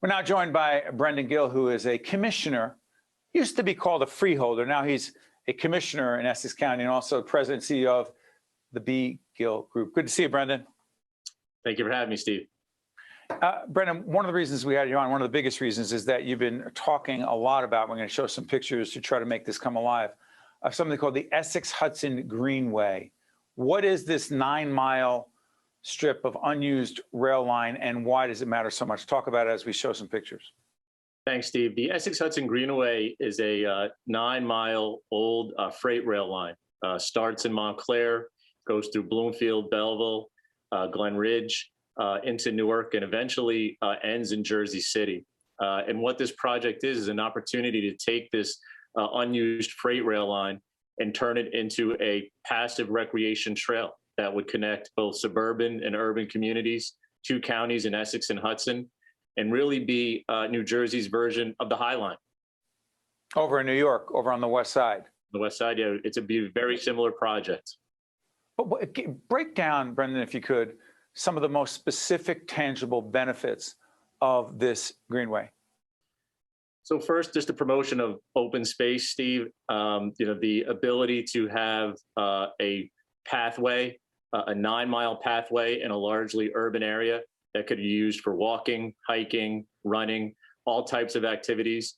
We're now joined by Brendan Gill, who is a commissioner, used to be called a freeholder. Now he's a commissioner in Essex County and also president and CEO of the B. Gill Group. Good to see you, Brendan. Thank you for having me, Steve. Brendan, one of the reasons we had you on, one of the biggest reasons, is that you've been talking a lot about, we're going to show some pictures to try to make this come alive, of something called the Essex-Hudson Greenway. What is this 9-mile strip of unused rail line, and why does it matter so much? Talk about it as we show some pictures. Thanks, Steve. The Essex-Hudson Greenway is a 9-mile old freight rail line. Starts in Montclair, goes through Bloomfield, Belleville, Glen Ridge, into Newark, and eventually ends in Jersey City. And what this project is an opportunity to take this unused freight rail line and turn it into a passive recreation trail that would connect both suburban and urban communities, 2 counties in Essex and Hudson, and really be New Jersey's version of the High Line. Over in New York, over on the west side. The west side, yeah, it's a very similar project. But break down, Brendan, if you could, some of the most specific, tangible benefits of this greenway. So first, just the promotion of open space, Steve. The ability to have a pathway, a 9-mile pathway in a largely urban area that could be used for walking, hiking, running, all types of activities.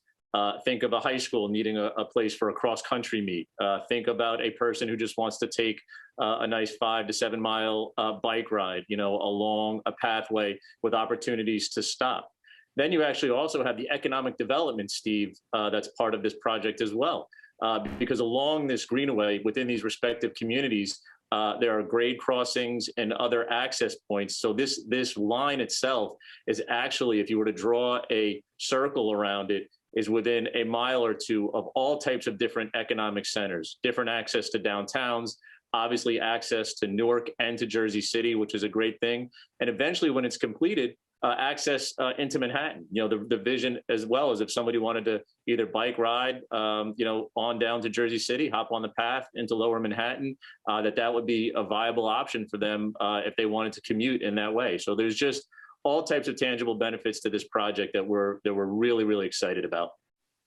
Think of a high school needing a place for a cross-country meet. Think about a person who just wants to take a nice 5 to 7 mile bike ride, along a pathway with opportunities to stop. Then you actually also have the economic development, Steve, that's part of this project as well. Because along this greenway, within these respective communities, there are grade crossings and other access points. So this line itself is actually, if you were to draw a circle around it, is within a mile or two of all types of different economic centers, different access to downtowns, obviously access to Newark and to Jersey City, which is a great thing. And eventually, when it's completed, access into Manhattan. The vision as well as if somebody wanted to either bike ride, on down to Jersey City, hop on the path into Lower Manhattan, that would be a viable option for them if they wanted to commute in that way. So there's just all types of tangible benefits to this project that we're really, really excited about.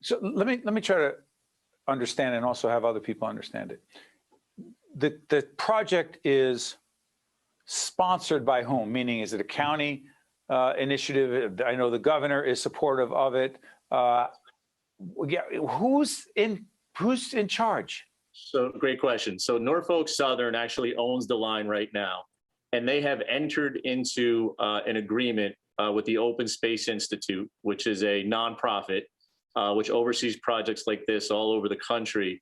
So let me try to understand and also have other people understand it. The project is sponsored by whom? Meaning, is it a county initiative? I know the governor is supportive of it. Who's in charge? So great question. So Norfolk Southern actually owns the line right now, and they have entered into an agreement with the Open Space Institute, which is a nonprofit which oversees projects like this all over the country,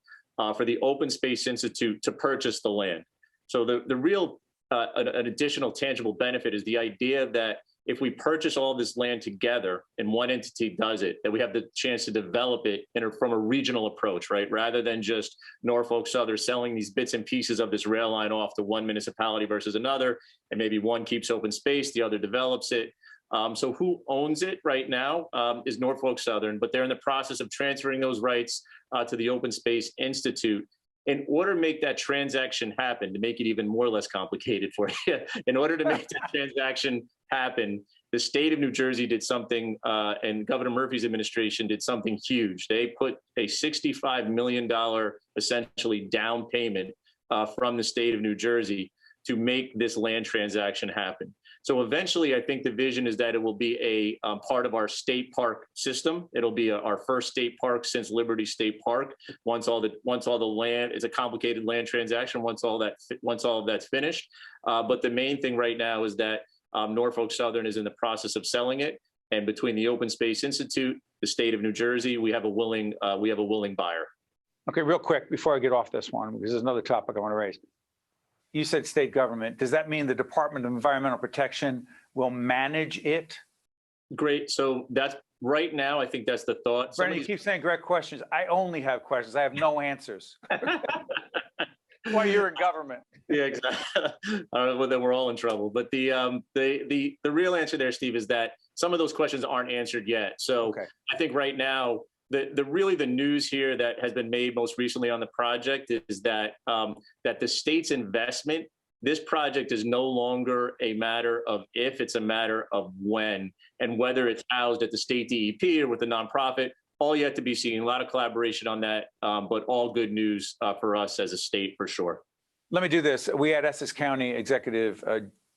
for the Open Space Institute to purchase the land. So the real an additional tangible benefit is the idea that if we purchase all this land together and one entity does it, that we have the chance to develop it from a regional approach, right? Rather than just Norfolk Southern selling these bits and pieces of this rail line off to one municipality versus another, and maybe one keeps open space, the other develops it. So who owns it right now is Norfolk Southern, but they're in the process of transferring those rights to the Open Space Institute. In order to make that transaction happen, to make it even more or less complicated for you, in order to make that transaction happen, the state of New Jersey did something, and Governor Murphy's administration did something huge. They put a $65 million, essentially, down payment from the state of New Jersey to make this land transaction happen. So eventually, I think the vision is that it will be a part of our state park system. It'll be our first state park since Liberty State Park. Once all the land, it's a complicated land transaction. Once all of that's finished, but the main thing right now is that Norfolk Southern is in the process of selling it, and between the Open Space Institute, the state of New Jersey, we have a willing buyer. Okay, real quick before I get off this one, because there's another topic I want to raise. You said state government. Does that mean the Department of Environmental Protection will manage it? Great. So that's right now, I think that's the thought. Brendan, you keep saying great questions. I only have questions. I have no answers. Why you're in government. Yeah, exactly. Well, then we're all in trouble. But the real answer there, Steve, is that some of those questions aren't answered yet. So okay. I think right now, the news here that has been made most recently on the project is that that the state's investment this project is no longer a matter of if, it's a matter of when, and whether it's housed at the state DEP or with a nonprofit, all yet to be seen. A lot of collaboration on that, but all good news for us as a state for sure. Let me do this. We had Essex County Executive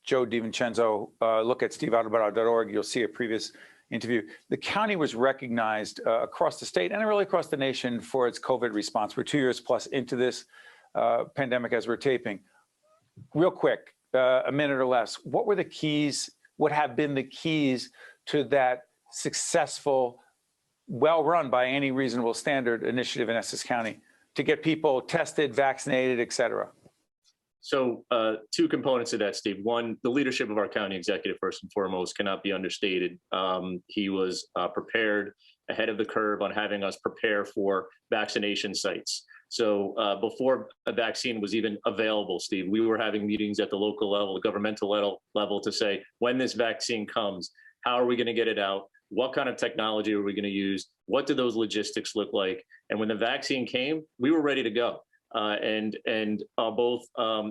Joe DiVincenzo look at steveadubato.org. You'll see a previous interview. The county was recognized across the state and really across the nation for its COVID response. We're 2 years plus into this pandemic as we're taping. Real quick, a minute or less, what were the keys, what have been the keys to that successful, well-run by any reasonable standard initiative in Essex County to get people tested, vaccinated, et cetera? So two components to that, Steve. One, the leadership of our county executive, first and foremost, cannot be understated. He was prepared ahead of the curve on having us prepare for vaccination sites. So before a vaccine was even available, Steve, we were having meetings at the local level, the governmental level to say, when this vaccine comes, how are we going to get it out? What kind of technology are we going to use? What do those logistics look like? And when the vaccine came, we were ready to go. Both,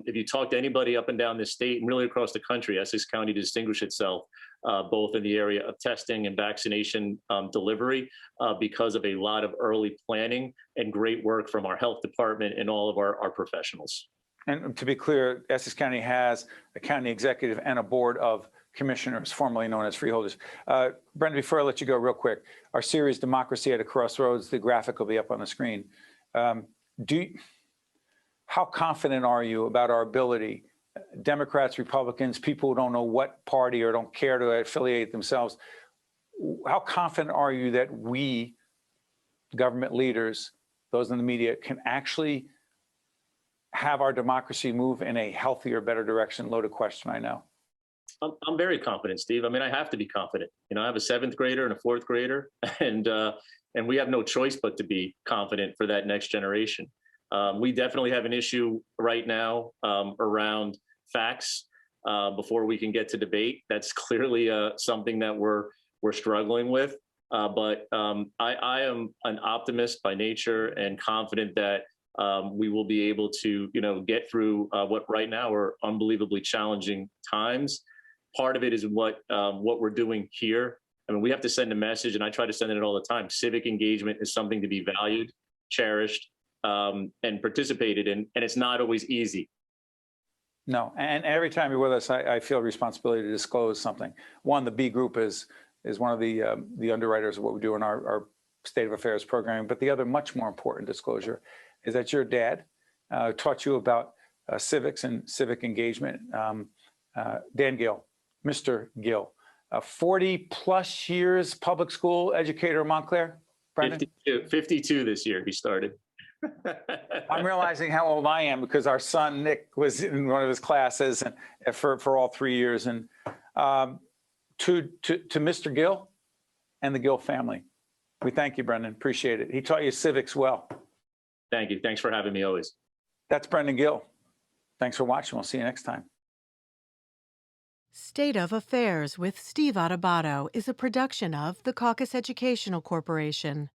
if you talk to anybody up and down the state and really across the country, Essex County distinguished itself both in the area of testing and vaccination delivery because of a lot of early planning and great work from our health department and all of our professionals. And to be clear, Essex County has a county executive and a board of commissioners, formerly known as freeholders. Brendan, before I let you go real quick, our series, Democracy at a Crossroads, the graphic will be up on the screen. How confident are you about our ability, Democrats, Republicans, people who don't know what party or don't care to affiliate themselves, how confident are you that we, government leaders, those in the media, can actually have our democracy move in a healthier, better direction? Loaded question, I know. I'm very confident, Steve. I mean, I have to be confident. You know, I have a 7th grader and a 4th grader, and we have no choice but to be confident for that next generation. We definitely have an issue right now around facts before we can get to debate. That's clearly something that we're struggling with. But I am an optimist by nature and confident that we will be able to, get through what right now are unbelievably challenging times. Part of it is what we're doing here. I mean, we have to send a message, and I try to send it all the time. Civic engagement is something to be valued, cherished, and participated in, and it's not always easy. No, and every time you're with us, I feel a responsibility to disclose something. One, the B group is one of the underwriters of what we do in our State of Affairs programming, but the other much more important disclosure is that your dad taught you about civics and civic engagement. Dan Gill, Mr. Gill, 40 plus years public school educator in Montclair. Brendan? 52 this year he started. I'm realizing how old I am because our son Nick was in one of his classes and for all 3 years. And to Mr. Gill and the Gill family, we thank you, Brendan. Appreciate it. He taught you civics well. Thank you. Thanks for having me always. That's Brendan Gill. Thanks for watching. We'll see you next time. State of Affairs with Steve Adubato is a production of the Caucus Educational Corporation.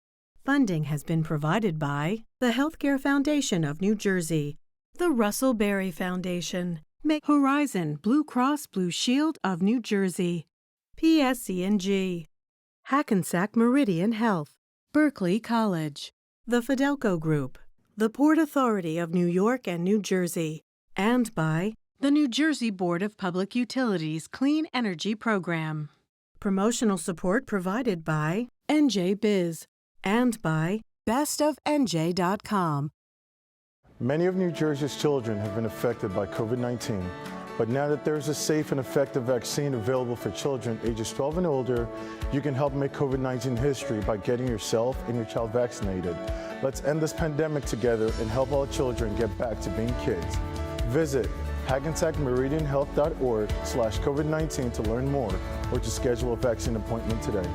Funding has been provided by the Healthcare Foundation of New Jersey, the Russell Berry Foundation, Horizon Blue Cross Blue Shield of New Jersey, PSC&G, Hackensack Meridian Health, Berkeley College, the Fidelco Group, the Port Authority of New York and New Jersey, and by the New Jersey Board of Public Utilities Clean Energy Program. Promotional support provided by NJ Biz and by bestofnj.com. Many of New Jersey's children have been affected by COVID-19, but now that there's a safe and effective vaccine available for children ages 12 and older, you can help make COVID-19 history by getting yourself and your child vaccinated. Let's end this pandemic together and help all children get back to being kids. Visit hackensackmeridianhealth.org/COVID-19 to learn more or to schedule a vaccine appointment today.